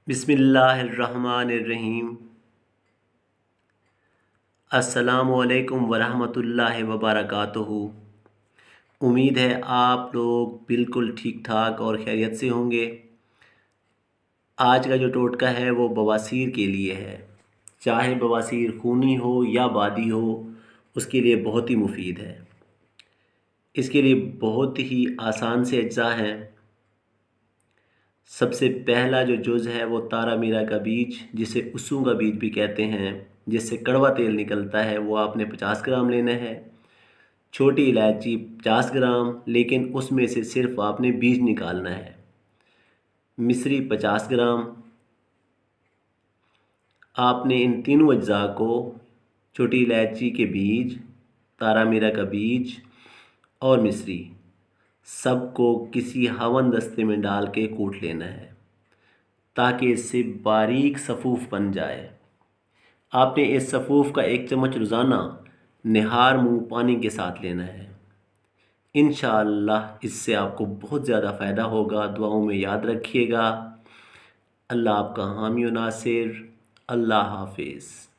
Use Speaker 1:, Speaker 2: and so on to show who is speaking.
Speaker 1: बिस्मिल्लाहिर्रहमानिर्रहीम। अस्सलामुअलैकुम वरहमतुल्लाहि वबरकातुहू। उम्मीद है आप लोग बिल्कुल ठीक ठाक और खैरियत से होंगे। आज का जो टोटका है वो बवासीर के लिए है। चाहे बवासीर खूनी हो या बादी हो, उसके लिए बहुत ही मुफीद है। इसके लिए बहुत ही आसान से अज्जा हैं। सबसे पहला जो जुज़ है वो तारा मीरा का बीज, जिसे उस्सू का बीज भी कहते हैं, जिससे कड़वा तेल निकलता है, वो आपने 50 ग्राम लेना है। छोटी इलायची 50 ग्राम, लेकिन उसमें से सिर्फ आपने बीज निकालना है। मिश्री 50 ग्राम। आपने इन तीनों अज्जा को, छोटी इलायची के बीज, तारा मीरा का बीज और मिश्री, सबको किसी हवन दस्ते में डाल के कूट लेना है ताकि इससे बारीक सफ़ूफ बन जाए। आपने इस सफ़ूफ का 1 चम्मच रोज़ाना निहार मुँह पानी के साथ लेना है। इंशाअल्लाह इससे आपको बहुत ज़्यादा फ़ायदा होगा। दुआओं में याद रखिएगा। अल्लाह आपका हामी व नासिर। अल्लाह हाफिज़।